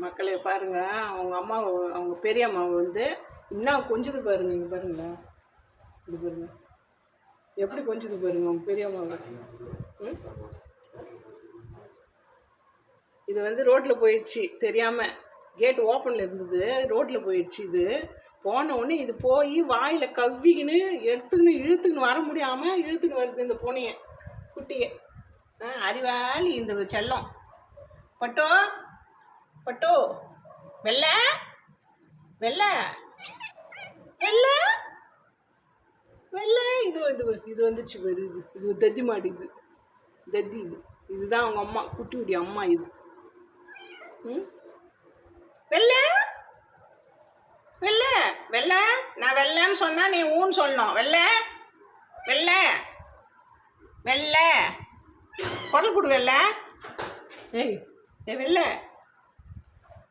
மக்களே பாருங்க, அவங்க அம்மா, அவங்க பெரிய அம்மாவை வந்து இன்னும் கொஞ்சது பாருங்க. இங்கே பாருங்களேன், இது பாருங்க எப்படி கொஞ்சது பாருங்க அவங்க பெரிய அம்மாவை. இது வந்து ரோட்டில் போயிடுச்சு தெரியாமல், கேட் ஓப்பனில் இருந்தது, ரோட்டில் போயிடுச்சு. இது போன உடனே இது போய் வாயில் கவ்விக்கின்னு எடுத்துக்கின்னு இழுத்துக்கின்னு வர முடியாமல் இழுத்துக்கின்னு வருது இந்த பூனையை, குட்டியை. அறிவாளி இந்த செல்லம். பட்டோ பட்டோ, வெள்ள வெள்ள வெள்ள வெள்ள, இது இது வந்துச்சு பாரு. இது தத்தி மாடு, இது தத்தி. இதுதான் அவங்க அம்மா, குட்டியுடைய அம்மா இது. வெள்ள வெள்ள வெள்ள, நான் வெள்ளன்னு சொன்னா நீ ஊன்னு சொல்லணும். வெள்ள வெள்ள வெள்ள, குரல் கொடு வெள்ள. ஏய் ஏ வெள்ள.